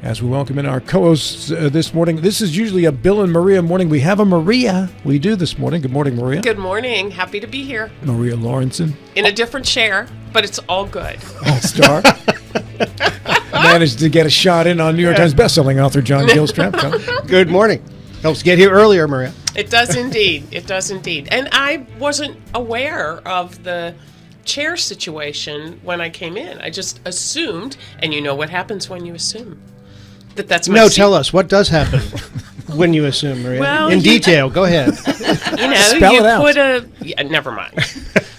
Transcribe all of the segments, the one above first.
As we welcome in our co-hosts this morning. This is usually a Bill and Maria morning. We have a Maria. We do this morning. Good morning, Maria. Good morning. Happy to be here. Maria Lawrenson. In a different chair, but it's all good. All-star. Managed to get a shot in on New York Times bestselling author John Gilstrap. Good morning. Helps get here earlier, Maria. It does indeed. It does indeed. And I wasn't aware of the chair situation when I came in. I just assumed, and you know what happens when you assume. That's my seat. Tell us. What does happen when you assume, Maria? Well, in detail. Go ahead. Spell it out. Put a... Yeah, never mind.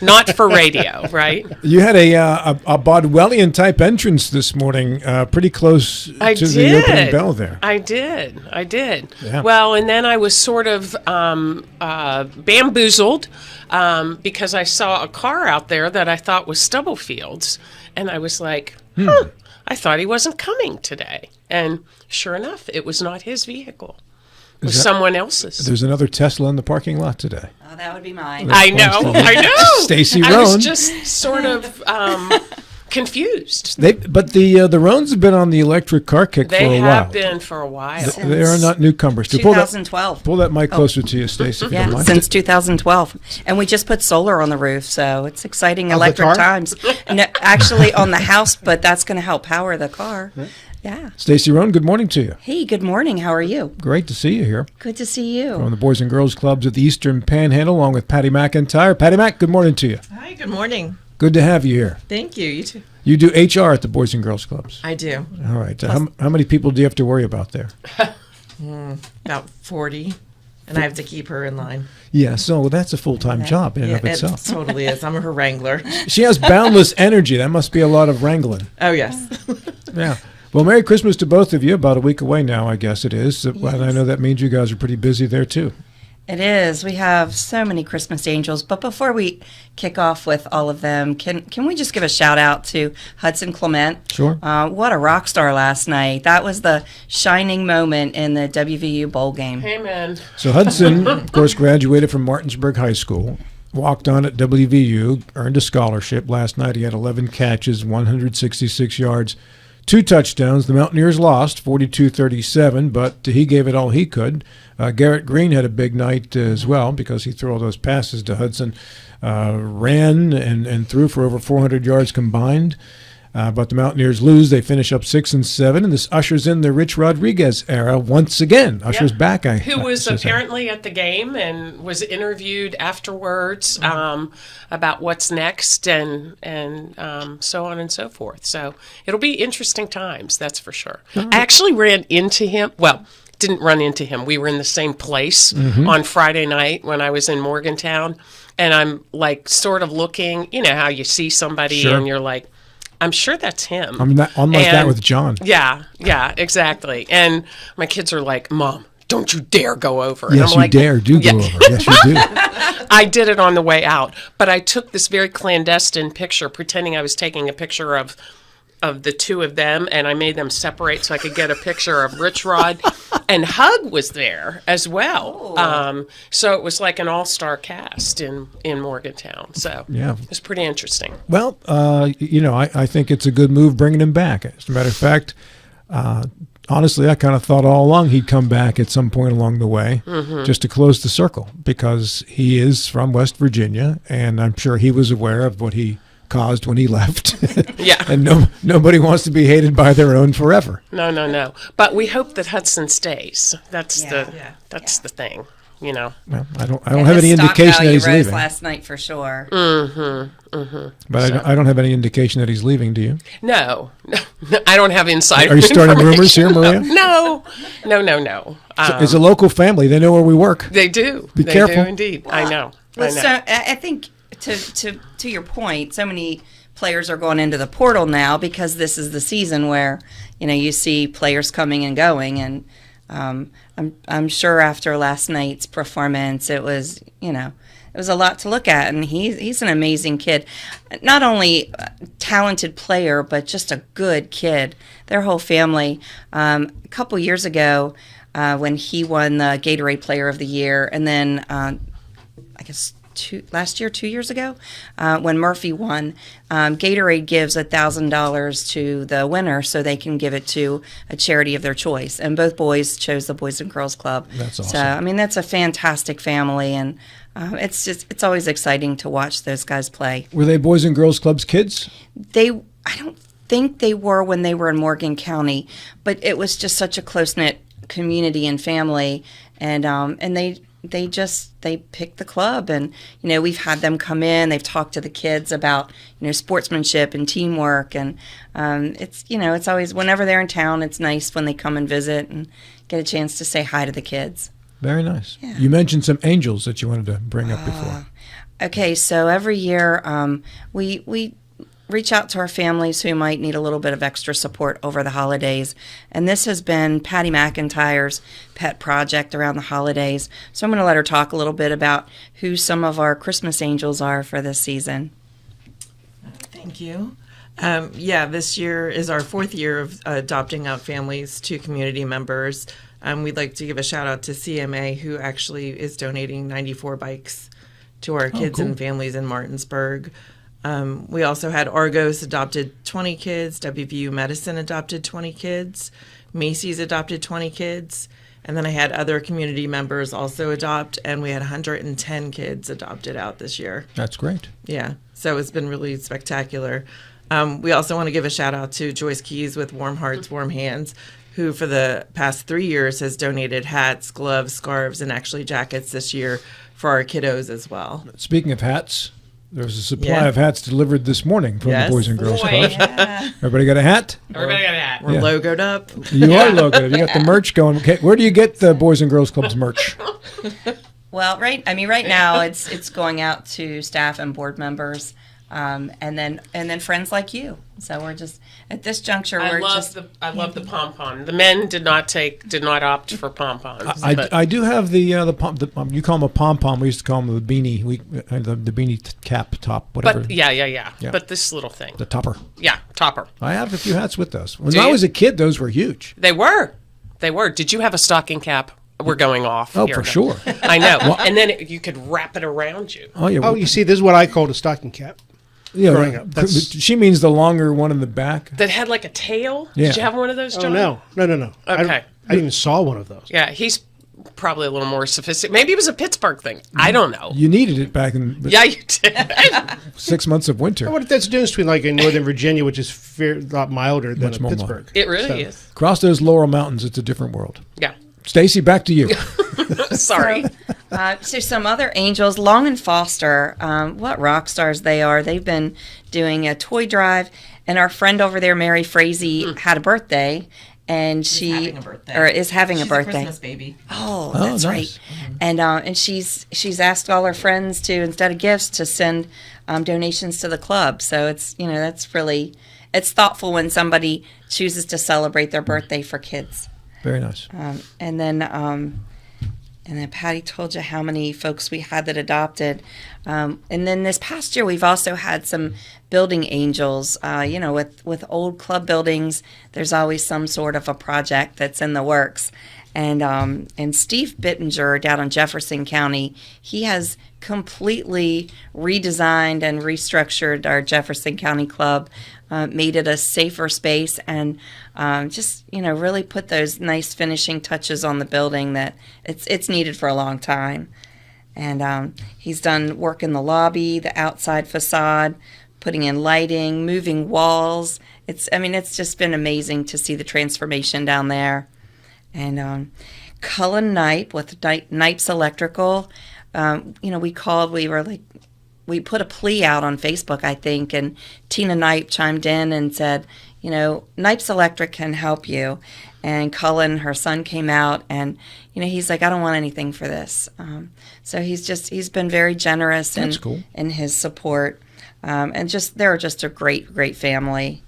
Not for radio, right? You had a Bodwellian-type entrance this morning, pretty close to the opening bell there. I did. Yeah. Well, and then I was sort of bamboozled because I saw a car out there that I thought was Stubblefield's, and I was like, I thought he wasn't coming today. And sure enough, it was not his vehicle. It was someone else's. There's another Tesla in the parking lot today. Oh, that would be mine. I know. Stacie Rohn. I was just sort of confused. But the Rohns have been on the electric car kick for a while. They have been for a while. They are not newcomers. 2012. Pull that mic closer to you, Stacie. Yeah, since 2012. And we just put solar on the roof, so it's exciting electric times. No, actually on the house, but that's going to help power the car. Yeah. Stacie Rohn, good morning to you. Hey, good morning. How are you? Great to see you here. Good to see you. From the Boys and Girls Clubs of the Eastern Panhandle, along with Patty McIntyre. Patty Mac, good morning to you. Hi, good morning. Good to have you here. Thank you. You too. You do HR at the Boys and Girls Clubs. I do. All right. How many people do you have to worry about there? About 40, and I have to keep her in line. Yeah, so that's a full-time job in and of itself. It totally is. I'm her wrangler. She has boundless energy. That must be a lot of wrangling. Oh, yes. Yeah. Well, Merry Christmas to both of you. About a week away now, I guess it is. Yes. And I know that means you guys are pretty busy there, too. It is. We have so many Christmas angels. But before we kick off with all of them, can we just give a shout out to Hudson Clement? Sure. What a rock star last night. That was the shining moment in the WVU bowl game. Amen. So Hudson, of course, graduated from Martinsburg High School, walked on at WVU, earned a scholarship. Last night he had 11 catches, 166 yards, 2 touchdowns. The Mountaineers lost 42-37, but he gave it all he could. Garrett Green had a big night as well because he threw all those passes to Hudson. Ran and threw for over 400 yards combined. But the Mountaineers lose. They finish up 6-7, and this ushers in the Rich Rodriguez era once again. Ushers back. Who was apparently at the game and was interviewed afterwards about what's next and so on and so forth. So it'll be interesting times, that's for sure. I actually ran into him. Well, didn't run into him. We were in the same place on Friday night when I was in Morgantown, and I'm like sort of looking. You know how you see somebody and you're like, I'm sure that's him. I'm not unlike that with John. Yeah, exactly. And my kids are like, Mom, don't you dare go over. Yes, and I'm go over. Yes, you do. I did it on the way out. But I took this very clandestine picture, pretending I was taking a picture of the two of them, and I made them separate so I could get a picture of Rich Rod. And Hug was there as well. So it was like an all-star cast in Morgantown. So it was pretty interesting. Well, I think it's a good move bringing him back. As a matter of fact, honestly, I kind of thought all along he'd come back at some point along the way just to close the circle because he is from West Virginia, and I'm sure he was aware of what he caused when he left. Yeah. And nobody wants to be hated by their own forever. No. But we hope that Hudson stays. That's the thing, you know. Well, I don't have any indication that he's leaving. Last night for sure. But I don't have any indication that he's leaving, do you? No. I don't have insider Are you starting rumors here, Maria? No. It's a local family. They know where we work. They do. Be careful. They do indeed. I know. So I think to your point, so many players are going into the portal now because this is the season where you see players coming and going, and I'm sure after last night's performance, it was a lot to look at, and he's an amazing kid, not only a talented player but just a good kid. Their whole family. A couple years ago, when he won the Gatorade Player of the Year, and then I guess last year, 2 years ago, when Murphy won. Gatorade gives $1,000 to the winner so they can give it to a charity of their choice. And both boys chose the Boys and Girls Club. That's awesome. So, I mean, that's a fantastic family, and it's always exciting to watch those guys play. Were they Boys and Girls Club's kids? I don't think they were when they were in Morgan County, but it was just such a close-knit community and family, and they picked the club, and we've had them come in. They've talked to the kids about sportsmanship and teamwork, and it's always, whenever they're in town, it's nice when they come and visit and get a chance to say hi to the kids. Very nice. Yeah. You mentioned some angels that you wanted to bring up before. Okay, so every year we reach out to our families who might need a little bit of extra support over the holidays. And this has been Patty McIntyre's pet project around the holidays. So I'm going to let her talk a little bit about who some of our Christmas angels are for this season. Thank you. This year is our 4th year of adopting out families to community members. We'd like to give a shout out to CMA, who actually is donating 94 bikes to our kids cool. and families in Martinsburg. We also had Argos adopted 20 kids, WVU Medicine adopted 20 kids, Macy's adopted 20 kids, and then I had other community members also adopt, and we had 110 kids adopted out this year. That's great. Yeah, so it's been really spectacular. We also want to give a shout out to Joyce Keys with Warm Hearts, Warm Hands, who for the past 3 years has donated hats, gloves, scarves, and actually jackets this year for our kiddos as well. Speaking of hats, there was a supply Yeah. of hats delivered this morning from Yes. the Boys and Girls Boy. Club. Yeah. Everybody got a hat? Everybody got a hat. We're Yeah. logoed up. You are located. You got the merch going. Okay, where do you get the Boys and Girls Club's merch? Well, right now it's going out to staff and board members, and then friends like you. So we're just at this juncture. I love the pom-pom. The men did not opt for pom-poms. I do have the you call them a pom pom. We used to call them the beanie. The beanie cap top whatever. But yeah. Yeah. But this little thing. The topper. Yeah, topper. I have a few hats with those. When Do I you? was a kid, those were huge. They were. Did you have a stocking cap? We're going off. Oh, here for now. sure. I know. And then you could wrap it around you. Oh yeah. Oh, you see, this is what I called a stocking cap. yeah. growing up. That's- She means the longer one in the back. That had like a tail. Yeah. Did you have one of those, Oh, John? no. Okay. I even saw one of those. Yeah, he's probably a little more sophisticated. Maybe it was a Pittsburgh thing. I don't know. You needed it back in the Yeah, you did. 6 months of winter. I wonder if that's the difference between like in Northern Virginia, which is a lot milder than Much in more Pittsburgh. It really So- is. Cross those Laurel Mountains, it's a different world. Yeah. Stacie, back to you. Sorry. So some other angels, Long and Foster, what rock stars they are. They've been doing a toy drive, and our friend over there, Mary Frazee, had a birthday, and she having a birthday. or is having She's a birthday. Christmas baby. Oh, Oh, that's nice. right. And she's asked all her friends to, instead of gifts, to send donations to the club. So it's that's really, it's thoughtful when somebody chooses to celebrate their birthday for kids. Very nice. And then Patty told you how many folks we had that adopted. And then this past year, we've also had some building angels. With old club buildings, there's always some sort of a project that's in the works. And Steve Bittinger down in Jefferson County, he has completely redesigned and restructured our Jefferson County Club, made it a safer space, and just really put those nice finishing touches on the building that it's needed for a long time. And he's done work in the lobby, the outside facade, putting in lighting, moving walls. It's just been amazing to see the transformation down there. And Cullen Knipe with Knipe's Electrical, we put a plea out on Facebook, I think, and Tina Knipe chimed in and said, Knipe's Electric can help you. And Cullen, her son, came out, and he's like, I don't want anything for this. So he's been very generous That's cool. in his support, and they're just a great family.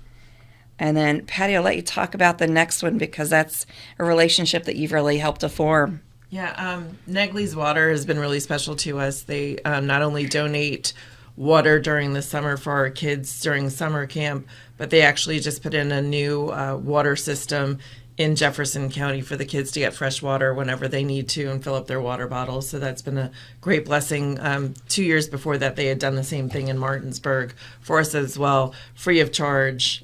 And then, Patty, I'll let you talk about the next one because that's a relationship that you've really helped to form. Yeah, Negley's Water has been really special to us. They not only donate water during the summer for our kids during summer camp, but they actually just put in a new water system in Jefferson County for the kids to get fresh water whenever they need to and fill up their water bottles. So that's been a great blessing. 2 years before that, they had done the same thing in Martinsburg for us as well, free of charge.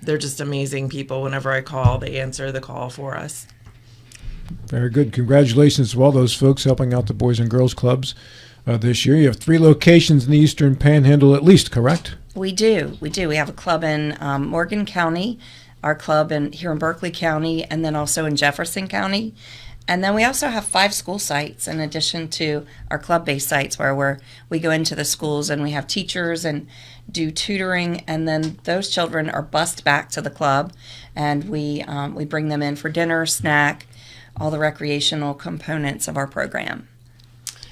They're just amazing people. Whenever I call, they answer the call for us. Very good. Congratulations to all those folks helping out the Boys and Girls Clubs this year. You have 3 locations in the Eastern Panhandle at least, correct? We do. We have a club in Morgan County, our club here in Berkeley County, and then also in Jefferson County. And then we also have 5 school sites in addition to our club-based sites where we go into the schools and we have teachers and do tutoring, and then those children are bused back to the club, and we bring them in for dinner, snack, all the recreational components of our program.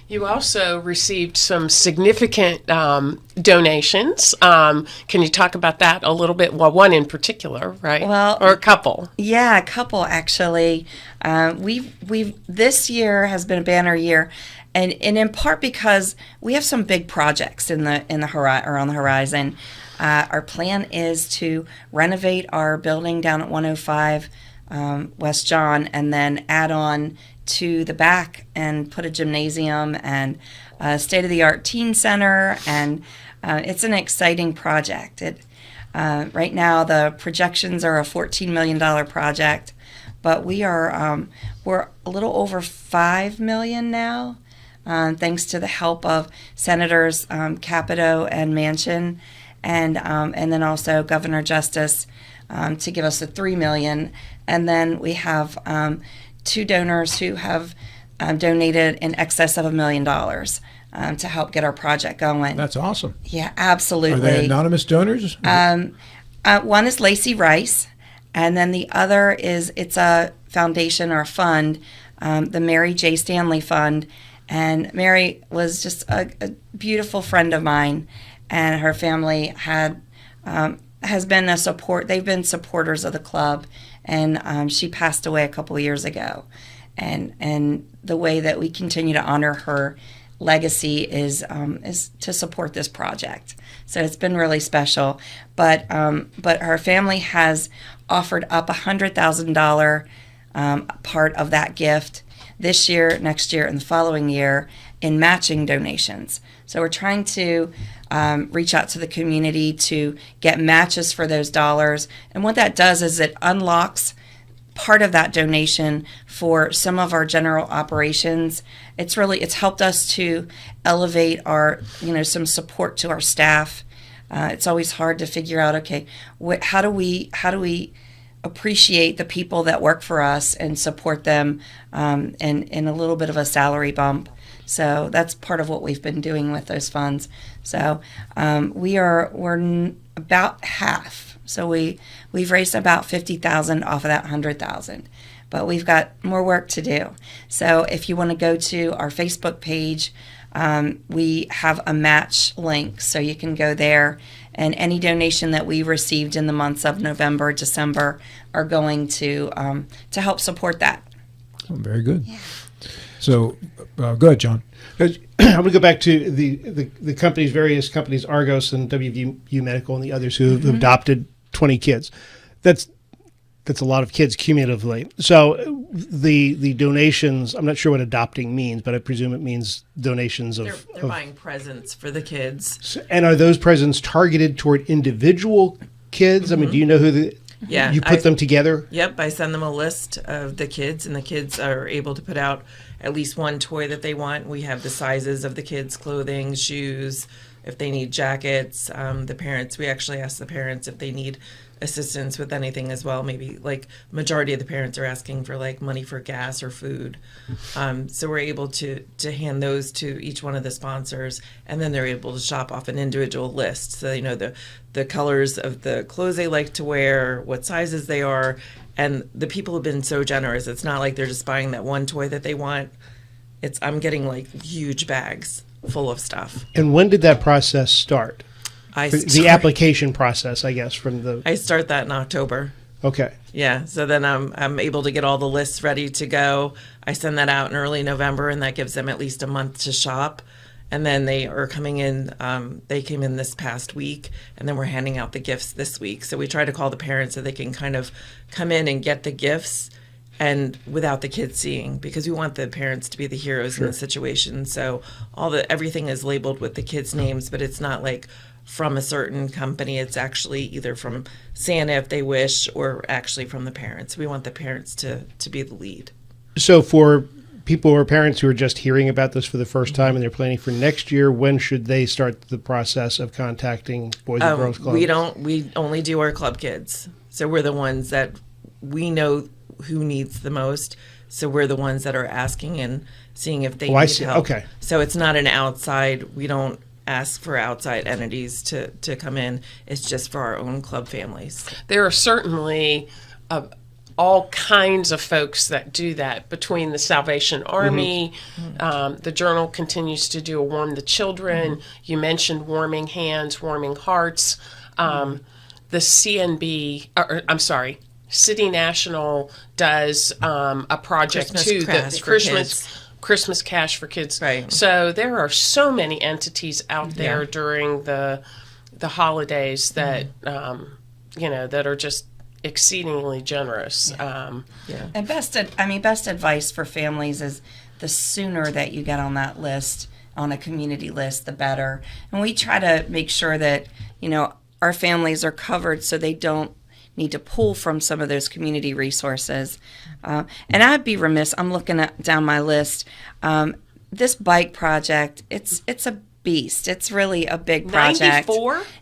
You also received some significant donations. Can you talk about that a little bit? Well, one in particular, right? Well, or a couple. Yeah, a couple actually. We've this year has been a banner year, and in part because we have some big projects on the horizon. Our plan is to renovate our building down at 105 West John, and then add on to the back and put a gymnasium and a state-of-the-art teen center, and it's an exciting project. Right now the projections are a $14 million project, but we're a little over $5 million now, thanks to the help of Senators Capito and Manchin, and then also Governor Justice to give us the $3 million, and then we have 2 donors who have donated in excess of $1 million to help get our project going. That's awesome. Yeah, absolutely. Are they anonymous donors? One is Lacey Rice, and then the other it's a foundation or a fund, the Mary J. Stanley Fund. And Mary was just a beautiful friend of mine, and her family has been a support. They've been supporters of the club, and she passed away a couple of years ago. And the way that we continue to honor her legacy is to support this project. So it's been really special. But her family has offered up $100,000 part of that gift this year, next year, and the following year in matching donations. So we're trying to reach out to the community to get matches for those dollars. And what that does is it unlocks part of that donation for some of our general operations. It's helped us to elevate our, some support to our staff. It's always hard to figure out, okay, how do we appreciate the people that work for us and support them in a little bit of a salary bump. So that's part of what we've been doing with those funds. So we're about half. So we've raised about $50,000 off of that $100,000, but we've got more work to do. So if you want to go to our Facebook page, we have a match link, so you can go there. And any donation that we received in the months of November, December are going to help support that. Oh, very good. Yeah. So go ahead, John. I'm going to go back to the companies, various companies, Argos and WVU Medical and the others who have adopted 20 kids. That's a lot of kids cumulatively. So the donations, I'm not sure what adopting means, but I presume it means donations of... They're buying presents for the kids. And are those presents targeted toward individual kids? I mean, do you know who you put them together? Yep, I send them a list of the kids, and the kids are able to put out at least one toy that they want. We have the sizes of the kids' clothing, shoes, if they need jackets. The parents, we actually ask the parents if they need assistance with anything as well. Maybe like majority of the parents are asking for like money for gas or food. So we're able to hand those to each one of the sponsors, and then they're able to shop off an individual list. So they know the colors of the clothes they like to wear, what sizes they are, and the people have been so generous. It's not like they're just buying that one toy that they want. I'm getting like huge bags full of stuff. And when did that process start? The application process, I guess, I start that in October. Okay. Yeah, so then I'm able to get all the lists ready to go. I send that out in early November, and that gives them at least a month to shop. And then they are coming in, they came in this past week, and then we're handing out the gifts this week. So we try to call the parents so they can kind of come in and get the gifts and without the kids seeing, because we want the parents to be the heroes in the situation. So everything is labeled with the kids' names, but it's not like from a certain company. It's actually either from Santa if they wish, or actually from the parents. We want the parents to be the lead. So for people or parents who are just hearing about this for the first time and they're planning for next year, when should they start the process of contacting Boys and Girls Club? We only do our club kids. So we're the ones that we know who needs the most. So we're the ones that are asking and seeing if they need help. Okay. So it's not an outside, we don't ask for outside entities to come in. It's just for our own club families. There are certainly all kinds of folks that do that between the Salvation Army. The Journal continues to do a Warm the Children. You mentioned Warming Hands, Warming Hearts. The City National does a project Christmas Cash for Kids. Right. So there are so many entities out there during the holidays that that are just exceedingly generous. And best advice for families is the sooner that you get on that list, on a community list, the better. And we try to make sure that, our families are covered so they don't need to pull from some of those community resources. And I'd be remiss, I'm looking down my list. This bike project, it's a beast. It's really a big project.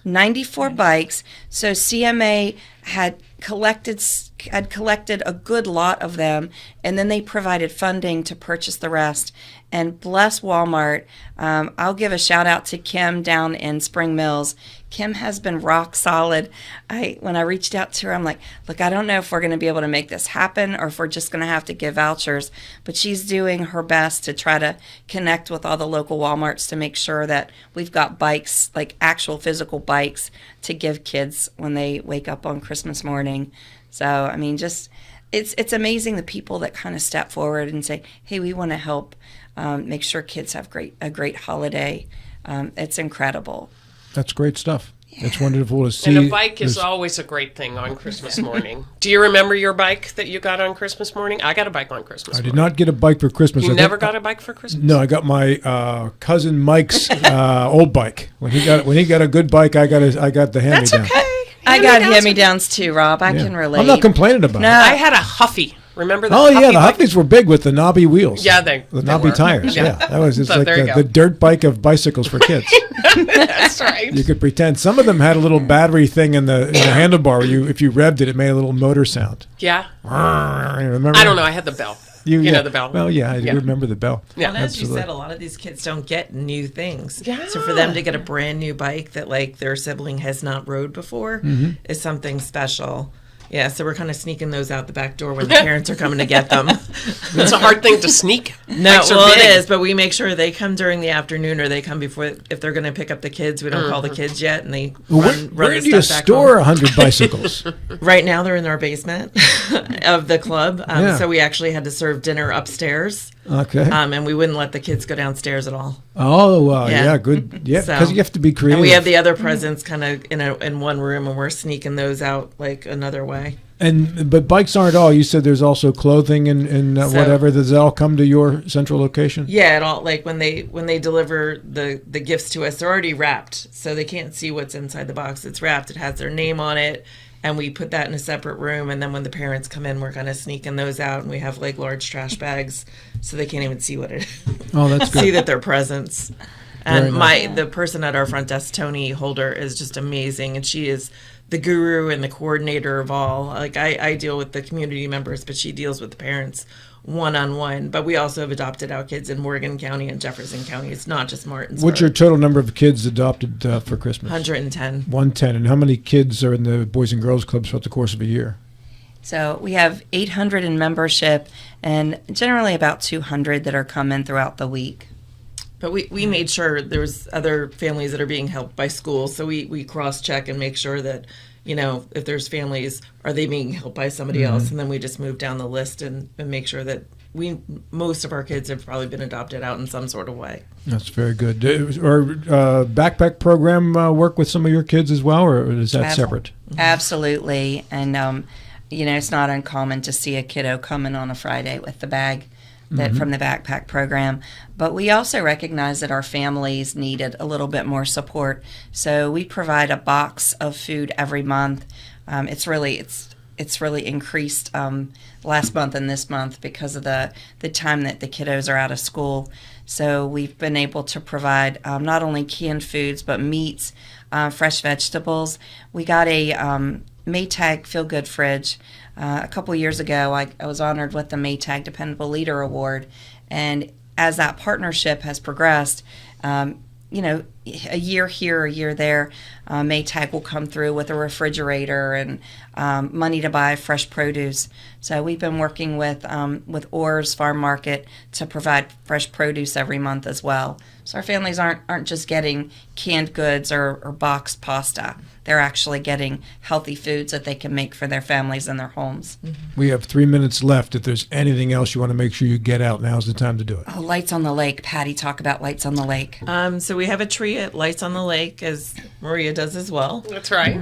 94 bikes. So CMA had collected a good lot of them, and then they provided funding to purchase the rest. And bless Walmart. I'll give a shout out to Kim down in Spring Mills. Kim has been rock solid. When I reached out to her, I'm like, look, I don't know if we're going to be able to make this happen or if we're just going to have to give vouchers. But she's doing her best to try to connect with all the local Walmarts to make sure that we've got bikes, like actual physical bikes, to give kids when they wake up on Christmas morning. So, it's amazing the people that kind of step forward and say, hey, we want to help make sure kids have a great holiday. It's incredible. That's great stuff. Yeah. It's wonderful to see. And a bike is always a great thing on Christmas morning. Do you remember your bike that you got on Christmas morning? I got a bike on Christmas morning. I did not get a bike for Christmas. You never got a bike for Christmas? No, I got my cousin Mike's old bike. When he got a good bike, I got the hand-me-down. That's okay. I got hand-me-downs too, Rob. I can relate. I'm not complaining about it. I had a Huffy. Remember the Huffy? Huffy The bike? Huffys were big with the knobby wheels. Yeah, the knobby were. tires. Yeah, that was just So like there you go. the dirt bike of bicycles for kids. That's right. You could pretend. Some of them had a little battery thing in the handlebar where if you revved it, it made a little motor sound. Yeah. Remember? I don't know. I had the bell. You know the bell. Well, yeah, I do remember the bell. Yeah. Well, as you said, a lot of these kids don't get new things. Yeah. So for them to get a brand new bike that their sibling has not rode before is something special. Yeah, so we're kind of sneaking those out the back door when the parents are coming to get them. It's a hard thing to sneak. No, Bikes are well, big. it is, but we make sure they come during the afternoon or they come before, if they're going to pick up the kids. We don't call the kids yet, and they run Where the do you stuff back store home. 100 bicycles? Right now, they're in our basement of the club. Yeah. So we actually had to serve dinner upstairs. Okay. And we wouldn't let the kids go downstairs at all. Oh, wow. Yeah. Yeah, good. Yeah, So- because you have to be creative. And we have the other presents kind of in one room, and we're sneaking those out another way. But bikes aren't all. You said there's also clothing and So- whatever. Does it all come to your central location? Yeah, it all when they deliver the gifts to us, they're already wrapped, so they can't see what's inside the box. It's wrapped. It has their name on it, and we put that in a separate room. And then when the parents come in, we're kind of sneaking those out, and we have large trash bags, so they can't even see what it is. Oh, that's good. See that they're presents. And Very nice. the person at our front desk, Tony Holder, is just amazing, and she is the guru and the coordinator of all. I deal with the community members, but she deals with the parents one-on-one. But we also have adopted out kids in Morgan County and Jefferson County. It's not just Martinsburg. What's your total number of kids adopted for Christmas? 110. 110. And how many kids are in the Boys and Girls Clubs throughout the course of a year? So we have 800 in membership and generally about 200 that are coming throughout the week. But we made sure there was other families that are being helped by schools, so we cross-check and make sure that if there's families, are they being helped by somebody else? And then we just move down the list and make sure that most of our kids have probably been adopted out in some sort of way. That's very good. Or backpack program work with some of your kids as well, or is that separate? Absolutely. And, it's not uncommon to see a kiddo coming on a Friday with the bag from the backpack program. But we also recognize that our families needed a little bit more support. So we provide a box of food every month. It's really increased last month and this month because of the time that the kiddos are out of school. So we've been able to provide not only canned foods, but meats, fresh vegetables. We got a Maytag Feel Good fridge. A couple years ago, I was honored with the Maytag Dependable Leader Award. And as that partnership has progressed, a year here, a year there, Maytag will come through with a refrigerator and money to buy fresh produce. So we've been working with Orr's Farm Market to provide fresh produce every month as well. So our families aren't just getting canned goods or boxed pasta. They're actually getting healthy foods that they can make for their families in their homes. We have 3 minutes left. If there's anything else you want to make sure you get out, now's the time to do it. Oh, Lights on the Lake. Patty, talk about Lights on the Lake. So we have a tree at Lights on the Lake, as Maria does as well. That's right.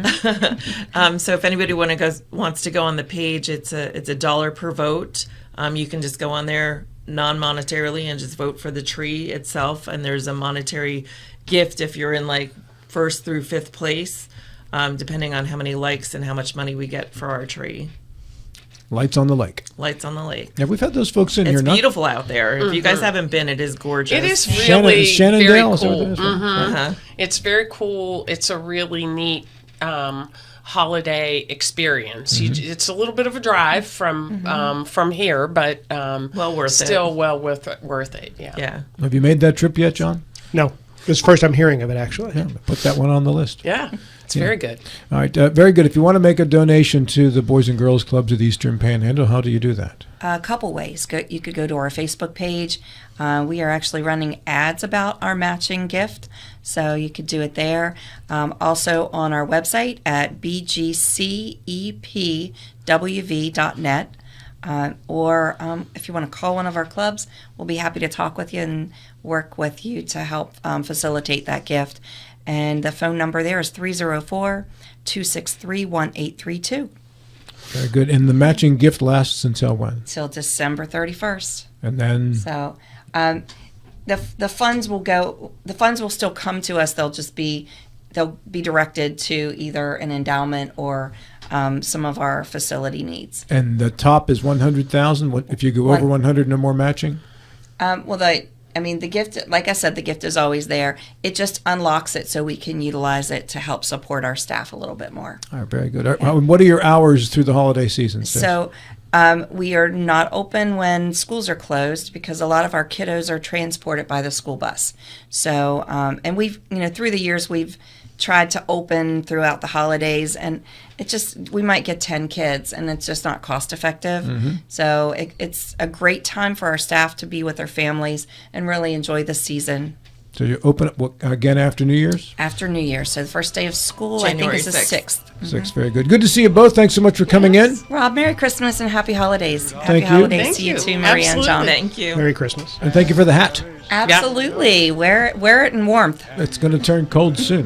So if anybody wants to go on the page, it's $1 per vote. You can just go on there non-monetarily and just vote for the tree itself. And there's a monetary gift if you're in like first through fifth place, depending on how many likes and how much money we get for our tree. Lights on the Lake. Lights on the Lake. Yeah, we've had those folks in here. It's beautiful out there. If you guys haven't been, it is gorgeous. It is really Shannondale, very is that what cool. it is? Uh-huh. It's very cool. It's a really neat holiday experience. It's a little bit of a drive from here, but Well worth it. still well worth it. Yeah. Yeah. Have you made that trip yet, John? No, it's the first I'm hearing of it, actually. Yeah, put that one on the list. Yeah. It's very good. All right, very good. If you want to make a donation to the Boys and Girls Clubs of the Eastern Panhandle, how do you do that? A couple ways. You could go to our Facebook page. We are actually running ads about our matching gift, so you could do it there. Also on our website at bgcepwv.net. Or if you want to call one of our clubs, we'll be happy to talk with you and work with you to help facilitate that gift. And the phone number there is 304-263-1832. Mm-hmm. Very good. And the matching gift lasts until when? Till December 31st. And then So the funds will go. The funds will still come to us. They'll be directed to either an endowment or some of our facility needs. and the top is 100,000. What if you go over 100, no more matching? The gift, like I said, the gift is always there. It just unlocks it so we can utilize it to help support our staff a little bit more. All right, very good. What are your hours through the holiday season? Stacie? So we are not open when schools are closed because a lot of our kiddos are transported by the school bus. So, and we've, through the years, we've tried to open throughout the holidays, and we might get 10 kids, and it's just not cost effective. So it's a great time for our staff to be with their families and really enjoy the season. So you open up again after New Year's? After New Year. So the first day of school, January I think, is the 6th. 6th. 6th, very good. Good to see you both. Thanks so much for coming in. Rob, Merry Christmas and Happy Holidays. Thank Happy you. Holidays Thank to you you. too, Mary Ann John. Thank you. Merry Christmas. And thank you for the hat. Absolutely. Wear it in warmth. It's going to turn cold soon.